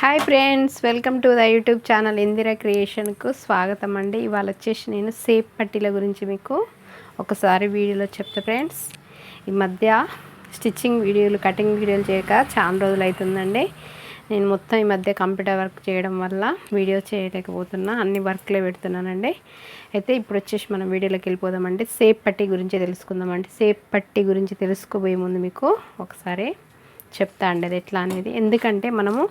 Hi friends, welcome to the YouTube channel Indira క్రియేషన్కు స్వాగతం అండి. ఇవాళ వచ్చేసి నేను సేప్ పట్టీల గురించి మీకు ఒకసారి వీడియోలో చెప్తా ఫ్రెండ్స్. ఈ మధ్య స్టిచ్చింగ్ వీడియోలు, కటింగ్ వీడియోలు చేయక చాలా రోజులు అవుతుందండి. నేను మొత్తం ఈ మధ్య కంప్యూటర్ వర్క్ చేయడం వల్ల వీడియో చేయలేకపోతున్నా, అన్ని వర్క్లే పెడుతున్నానండి. అయితే ఇప్పుడు వచ్చేసి మనం వీడియోలోకి వెళ్ళిపోదామండి. సేప్ పట్టీ గురించి తెలుసుకుందామండి. సేప్ పట్టీ గురించి తెలుసుకోబోయే ముందు మీకు ఒకసారి చెప్తా అండి అది ఎట్లా అనేది. ఎందుకంటే మనము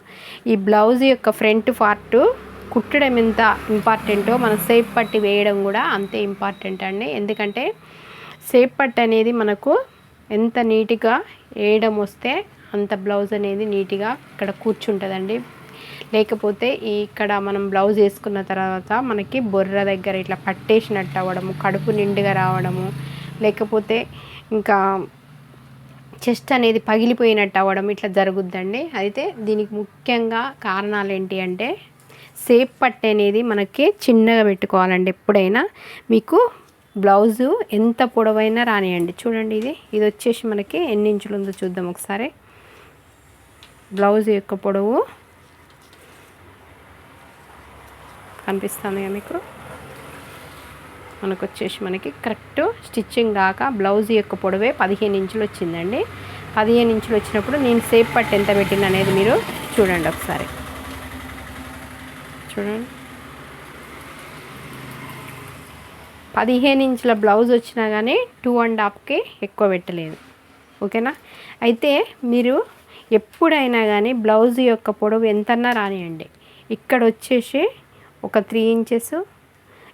ఈ బ్లౌజ్ యొక్క ఫ్రంట్ పార్ట్ కుట్టడం ఎంత ఇంపార్టెంటో మనం సేప్ పట్టి వేయడం కూడా అంతే ఇంపార్టెంట్ అండి. ఎందుకంటే సేప్ పట్టి అనేది మనకు ఎంత నీట్గా వేయడం వస్తే అంత బ్లౌజ్ అనేది నీట్గా ఇక్కడ కూర్చుంటుందండి. లేకపోతే ఇక్కడ మనం బ్లౌజ్ వేసుకున్న తర్వాత మనకి బొర్ర దగ్గర ఇట్లా పట్టేసినట్టు అవ్వడము, కడుపు నిండుగా రావడము, లేకపోతే ఇంకా చెస్ట్ అనేది పగిలిపోయినట్టు అవ్వడం ఇట్లా జరుగుద్దండి. అయితే దీనికి ముఖ్యంగా కారణాలు ఏంటి అంటే సేప్ పట్టీ అనేది మనకి చిన్నగా పెట్టుకోవాలండి. ఎప్పుడైనా మీకు బ్లౌజు ఎంత పొడవైనా రానియండి. చూడండి, ఇది వచ్చేసి మనకి ఎన్ని ఇంచులు ఉందో చూద్దాం ఒకసారి. బ్లౌజ్ యొక్క పొడవు కనిపిస్తుంది మీకు. మనకు వచ్చేసి మనకి కరెక్ట్ స్టిచ్చింగ్ దాకా బ్లౌజ్ యొక్క పొడవే 15 ఇంచులు వచ్చిందండి. 15 ఇంచులు వచ్చినప్పుడు నేను సేప్ పట్టీ ఎంత పెట్టిన అనేది మీరు చూడండి ఒకసారి. చూడండి, 15 ఇంచుల బ్లౌజ్ వచ్చినా కానీ 2.5కి ఎక్కువ పెట్టలేదు. ఓకేనా? అయితే మీరు ఎప్పుడైనా కానీ బ్లౌజ్ యొక్క పొడవు ఎంతన్నా రానియండి. ఇక్కడ వచ్చేసి ఒక 3 ఇంచెస్,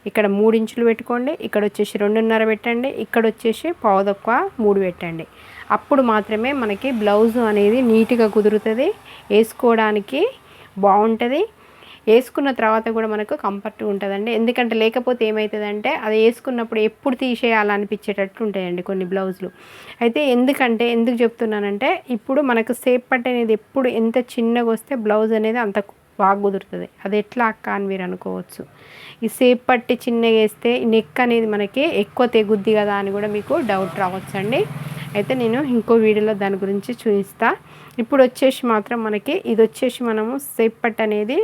ఇక్కడ 3 ఇంచులు పెట్టుకోండి. ఇక్కడ వచ్చేసి 2.5 పెట్టండి. ఇక్కడ వచ్చేసి 3 పెట్టండి. అప్పుడు మాత్రమే మనకి బ్లౌజు అనేది నీట్గా కుదురుతుంది, వేసుకోవడానికి బాగుంటుంది. వేసుకున్న తర్వాత కూడా మనకు కంఫర్ట్గా ఉంటుందండి. ఎందుకంటే లేకపోతే ఏమవుతుందంటే అది వేసుకున్నప్పుడు ఎప్పుడు తీసేయాలనిపించేటట్టు ఉంటాయండి కొన్ని బ్లౌజులు. అయితే ఎందుకు చెప్తున్నానంటే ఇప్పుడు మనకు సేప్ పట్టీ అనేది ఎప్పుడు ఎంత చిన్నగా వస్తే బ్లౌజ్ అనేది అంత బాగా కుదురుతుంది. అది ఎట్లా అక్క అని మీరు అనుకోవచ్చు. ఈ సేప్ పట్టీ చిన్నగా వేస్తే నెక్ అనేది మనకి ఎక్కువ తెగుద్ది కదా అని కూడా మీకు డౌట్ రావచ్చండి. అయితే నేను ఇంకో వీడియోలో దాని గురించి చూపిస్తా. ఇప్పుడు వచ్చేసి మాత్రం మనకి ఇది వచ్చేసి మనము సేప్ పట్టీ అనేది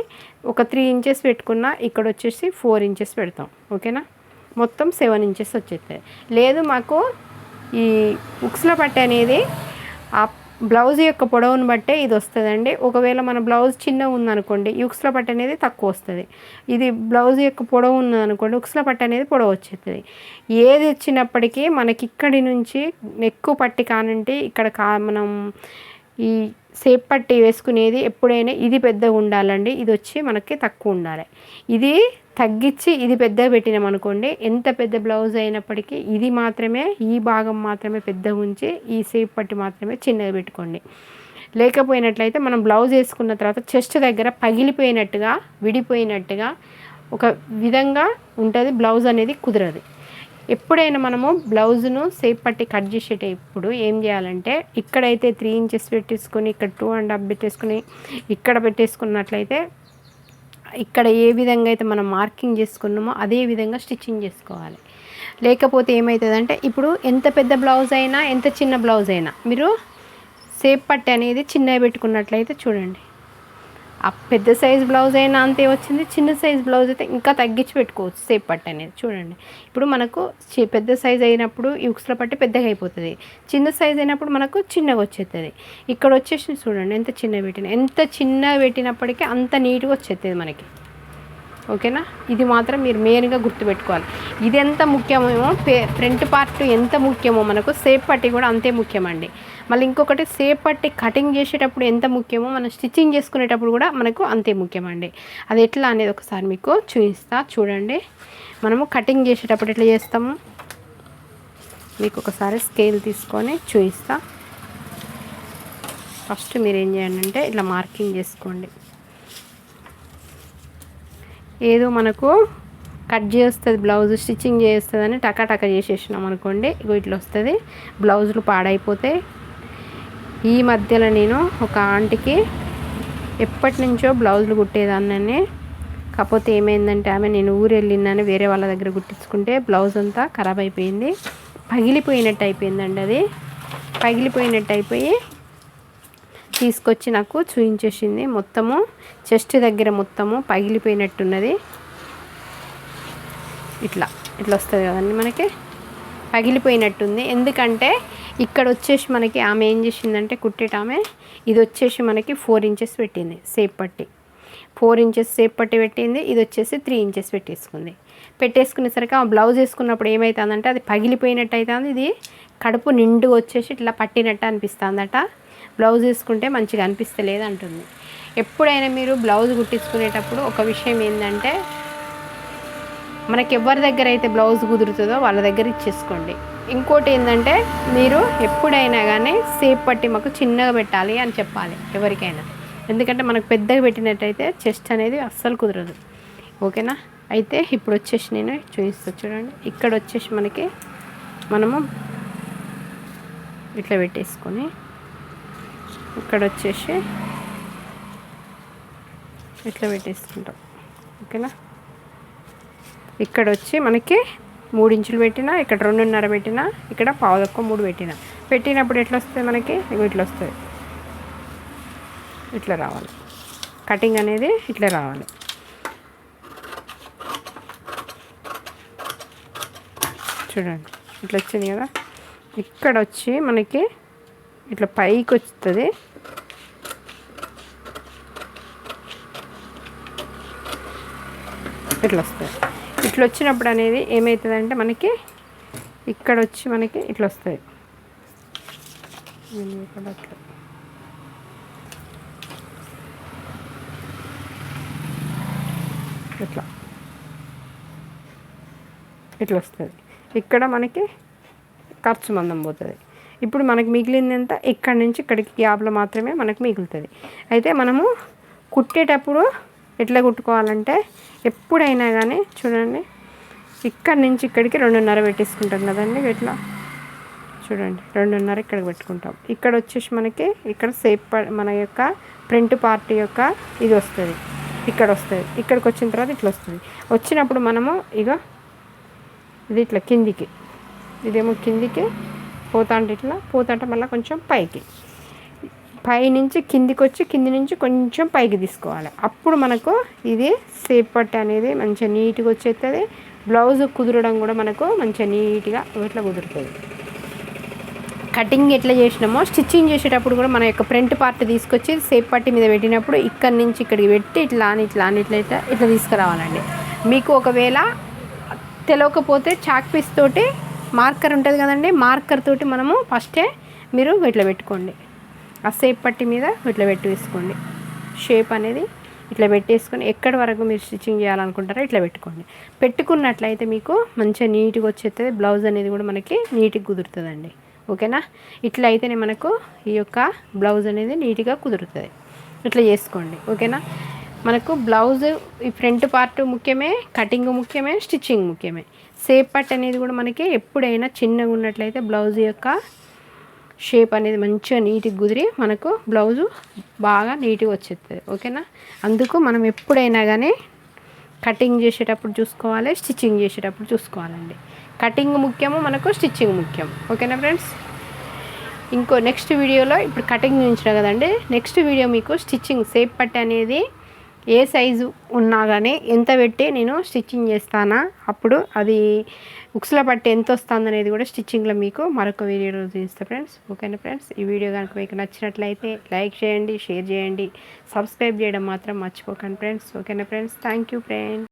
ఒక 3 ఇంచెస్ పెట్టుకున్నా, ఇక్కడ వచ్చేసి 4 ఇంచెస్ పెడతాం. ఓకేనా? మొత్తం 7 ఇంచెస్ వచ్చేస్తుంది. లేదు మాకు ఈ ఉక్స్ల పట్టీ అనేది ఆ బ్లౌజ్ యొక్క పొడవును బట్టే ఇది వస్తుందండి. ఒకవేళ మన బ్లౌజ్ చిన్నగా ఉందనుకోండి, ఈ ఉక్స్ల పట్టీ అనేది తక్కువ వస్తుంది. ఇది బ్లౌజ్ యొక్క పొడవు ఉన్నదనుకోండి, ఉక్స్ల పట్టీ అనేది పొడవు వచ్చేస్తుంది. ఏది వచ్చినప్పటికీ మనకి ఇక్కడి నుంచి నెక్కు పట్టి కానంటే ఇక్కడ మనం ఈ సేప్ పట్టీ వేసుకునేది ఎప్పుడైనా ఇది పెద్దగా ఉండాలండి. ఇది వచ్చి మనకి తక్కువ ఉండాలి. ఇది తగ్గించి ఇది పెద్దగా పెట్టినామనుకోండి, ఎంత పెద్ద బ్లౌజ్ అయినప్పటికీ ఇది మాత్రమే, ఈ భాగం మాత్రమే పెద్దగా ఉంచి ఈ సేప్ పట్టీ మాత్రమే చిన్నగా పెట్టుకోండి. లేకపోయినట్లయితే మనం బ్లౌజ్ వేసుకున్న తర్వాత చెస్ట్ దగ్గర పగిలిపోయినట్టుగా, విడిపోయినట్టుగా ఒక విధంగా ఉంటుంది. బ్లౌజ్ అనేది కుదరదు. ఎప్పుడైనా మనము బ్లౌజును సేప్ పట్టీ కట్ చేసేటప్పుడు ఏం చేయాలంటే ఇక్కడైతే 3 ఇంచెస్ పెట్టేసుకొని, ఇక్కడ 2.5 పెట్టేసుకొని, ఇక్కడ పెట్టేసుకున్నట్లయితే ఇక్కడ ఏ విధంగా అయితే మనం మార్కింగ్ చేసుకున్నామో అదే విధంగా స్టిచ్చింగ్ చేసుకోవాలి. లేకపోతే ఏమవుతుందంటే ఇప్పుడు ఎంత పెద్ద బ్లౌజ్ అయినా, ఎంత చిన్న బ్లౌజ్ అయినా మీరు సేప్ పట్టీ అనేది చిన్నగా పెట్టుకున్నట్లయితే చూడండి, ఆ పెద్ద సైజ్ బ్లౌజ్ అయినా అంతే వచ్చింది, చిన్న సైజ్ బ్లౌజ్ అయితే ఇంకా తగ్గించి పెట్టుకోవచ్చు సేప్ పట్టీ అనేది. చూడండి, ఇప్పుడు మనకు పెద్ద సైజ్ అయినప్పుడు ఈ ఉక్స్ల పట్టీ పెద్దగా అయిపోతుంది, చిన్న సైజ్ అయినప్పుడు మనకు చిన్నగా వచ్చేస్తుంది. ఇక్కడ వచ్చేసి చూడండి ఎంత చిన్నగా పెట్టినప్పటికీ అంత నీట్గా వచ్చేస్తుంది మనకి. ఓకేనా? ఇది మాత్రం మీరు మెయిన్గా గుర్తుపెట్టుకోవాలి. ఇది ఎంత ముఖ్యమేమో ఫ్రంట్ పార్ట్ ఎంత ముఖ్యమో మనకు సేప్ పట్టీ కూడా అంతే ముఖ్యమండి. మళ్ళీ ఇంకొకటి సేప్ పట్టీ కటింగ్ చేసేటప్పుడు ఎంత ముఖ్యమో మనం స్టిచ్చింగ్ చేసుకునేటప్పుడు కూడా మనకు అంతే ముఖ్యమండి. అది ఎట్లా అనేది ఒకసారి మీకు చూపిస్తా. చూడండి, మనము కటింగ్ చేసేటప్పుడు ఎట్లా చేస్తాము మీకు ఒకసారి స్కేల్ తీసుకొని చూపిస్తా. ఫస్ట్ మీరు ఏం చేయండి అంటే ఇట్లా మార్కింగ్ చేసుకోండి. ఏదో మనకు కట్ చేస్తుంది బ్లౌజ్, స్టిచ్చింగ్ చేస్తుందని టకా చేసేసినాం అనుకోండి, ఇట్లా వస్తుంది. బ్లౌజులు పాడైపోతాయి. ఈ మధ్యలో నేను ఒక ఆంటీకి ఎప్పటి నుంచో బ్లౌజులు కుట్టేదాన్ని. కాకపోతే ఏమైందంటే నేను ఊరు వెళ్ళిందని వేరే వాళ్ళ దగ్గర కుట్టించుకుంటే బ్లౌజ్ అంతా ఖరాబ్ అయిపోయింది, పగిలిపోయినట్టు అయిపోయిందండి. అది పగిలిపోయినట్టు అయిపోయి తీసుకొచ్చి నాకు చూపించేసింది. మొత్తము చెస్ట్ దగ్గర మొత్తము పగిలిపోయినట్టున్నది. ఇట్లా వస్తుంది కదండి, మనకి పగిలిపోయినట్టుంది. ఎందుకంటే ఇక్కడ వచ్చేసి మనకి ఆమె ఏం చేసిందంటే కుట్టేటామె ఇది వచ్చేసి మనకి 4 ఇంచెస్ పెట్టింది సేప్ పట్టి. 4 ఇంచెస్ సేప్ పట్టి పెట్టింది. ఇది వచ్చేసి 3 ఇంచెస్ పెట్టేసుకునేసరికి ఆ బ్లౌజ్ వేసుకున్నప్పుడు ఏమవుతుందంటే అది పగిలిపోయినట్టు అవుతుంది. ఇది కడుపు నిండుగా వచ్చేసి ఇట్లా పట్టినట్టు అనిపిస్తుందట. బ్లౌజ్ వేసుకుంటే మంచిగా అనిపిస్తలేదు అంటుంది. ఎప్పుడైనా మీరు బ్లౌజ్ కుట్టించుకునేటప్పుడు ఒక విషయం ఏంటంటే, మనకి ఎవరి దగ్గర అయితే బ్లౌజ్ కుదురుతుందో వాళ్ళ దగ్గర ఇచ్చేసుకోండి. ఇంకోటి ఏంటంటే, మీరు ఎప్పుడైనా కానీ సేప్ పట్టి మాకు చిన్నగా పెట్టాలి అని చెప్పాలి ఎవరికైనా. ఎందుకంటే మనకు పెద్దగా పెట్టినట్టయితే చెస్ట్ అనేది అస్సలు కుదరదు. ఓకేనా? అయితే ఇప్పుడు వచ్చేసి నేను చూపిస్తా చూడండి. ఇక్కడ వచ్చేసి మనము ఇట్లా పెట్టేసుకొని ఇక్కడ వచ్చేసి ఇట్లా పెట్టేసుకుంటాం. ఓకేనా? ఇక్కడ వచ్చి మనకి 3 ఇంచులు పెట్టినా, ఇక్కడ 2.5 పెట్టినా, ఇక్కడ 2.25 పెట్టినప్పుడు ఎట్లా వస్తుంది మనకి? ఇట్లా వస్తుంది. ఇట్లా రావాలి కటింగ్ అనేది, ఇట్లా రావాలి. చూడండి ఇట్లా వచ్చింది కదా. ఇక్కడ వచ్చి మనకి ఇట్లా పైకి వస్తుంది. ఇట్లా వస్తుంది. ఇట్లా వచ్చినప్పుడు అనేది ఏమవుతుందంటే మనకి ఇక్కడ వచ్చి మనకి ఇట్లా వస్తుంది. ఇట్లా వస్తుంది. ఇక్కడ మనకి ఖర్చు మందం పోతుంది. ఇప్పుడు మనకి మిగిలింది ఎంత? ఇక్కడి నుంచి ఇక్కడికి గ్యాప్లో మాత్రమే మనకు మిగులుతుంది. అయితే మనము కుట్టేటప్పుడు ఎట్లా కుట్టుకోవాలంటే, ఎప్పుడైనా కానీ చూడండి, ఇక్కడి నుంచి ఇక్కడికి 2.5 పెట్టేసుకుంటాం కదండి. ఇట్లా చూడండి, 2.5 ఇక్కడికి పెట్టుకుంటాం. ఇక్కడ వచ్చేసి మనకి ఇక్కడ మన యొక్క ఫ్రంట్ పార్ట్ యొక్క ఇది వస్తుంది, ఇక్కడ వస్తుంది. ఇక్కడికి వచ్చిన తర్వాత ఇట్లా వస్తుంది. వచ్చినప్పుడు మనము ఇది ఇట్లా కిందికి, ఇదేమో కిందికి పోతాంటే మళ్ళీ కొంచెం పైనుంచి కిందికి వచ్చి కింది నుంచి కొంచెం పైకి తీసుకోవాలి. అప్పుడు మనకు ఇది సేప్ పట్టి అనేది మంచిగా నీట్గా వచ్చేస్తుంది. బ్లౌజ్ కుదరడం కూడా మనకు మంచిగా నీట్గా ఇట్లా కుదురుతుంది. కటింగ్ ఎట్లా చేసినామో స్టిచ్చింగ్ చేసేటప్పుడు కూడా మన యొక్క ఫ్రంట్ పార్ట్ తీసుకొచ్చి సేప్ పట్టి మీద పెట్టినప్పుడు ఇక్కడి నుంచి ఇక్కడికి పెట్టి ఇట్లా తీసుకురావాలండి. మీకు ఒకవేళ తెలియకపోతే చాక్ పీస్ తోటి మార్కర్ ఉంటుంది కదండి, మార్కర్ తోటి మనము ఫస్టే మీరు ఇట్లా పెట్టుకోండి. ఆ సేప్ పట్టి మీద ఇట్లా వేసుకోండి. షేప్ అనేది ఇట్లా పెట్టేసుకొని ఎక్కడి వరకు మీరు స్టిచ్చింగ్ చేయాలనుకుంటారో ఇట్లా పెట్టుకున్నట్లయితే మీకు మంచిగా నీట్గా వచ్చేస్తుంది. బ్లౌజ్ అనేది కూడా మనకి నీట్గా కుదురుతుందండి. ఓకేనా? ఇట్లా అయితేనే మనకు ఈ యొక్క బ్లౌజ్ అనేది నీట్గా కుదురుతుంది. ఇట్లా చేసుకోండి. ఓకేనా? మనకు బ్లౌజ్ ఈ ఫ్రంట్ పార్ట్ ముఖ్యమే, కటింగ్ ముఖ్యమే, స్టిచ్చింగ్ ముఖ్యమే. సేప్ పట్టి అనేది కూడా మనకి ఎప్పుడైనా చిన్నగా ఉన్నట్లయితే బ్లౌజ్ యొక్క షేప్ అనేది మంచిగా నీట్గా కుదిరి మనకు బ్లౌజు బాగా నీట్గా వచ్చేస్తుంది. ఓకేనా? అందుకు మనం ఎప్పుడైనా కానీ కటింగ్ చేసేటప్పుడు చూసుకోవాలి, స్టిచ్చింగ్ చేసేటప్పుడు చూసుకోవాలండి. కటింగ్ ముఖ్యము, మనకు స్టిచ్చింగ్ ముఖ్యం. ఓకేనా ఫ్రెండ్స్? నెక్స్ట్ వీడియోలో ఇప్పుడు కటింగ్ చూపించిన కదండి, నెక్స్ట్ వీడియో మీకు స్టిచ్చింగ్ సేప్ పట్టి అనేది ఏ సైజు ఉన్నా కానీ ఎంత పెట్టి నేను స్టిచ్చింగ్ చేస్తానా, అప్పుడు అది ఉక్సుల పట్టి ఎంత వస్తుంది అనేది కూడా స్టిచ్చింగ్లో మీకు మరొక వీడియోలో చూపిస్తాను ఫ్రెండ్స్. ఓకేనా ఫ్రెండ్స్? ఈ వీడియో కనుక మీకు నచ్చినట్లయితే లైక్ చేయండి, షేర్ చేయండి, సబ్స్క్రైబ్ చేయడం మాత్రం మర్చిపోకండి ఫ్రెండ్స్. ఓకేనా ఫ్రెండ్స్? Thank you friends.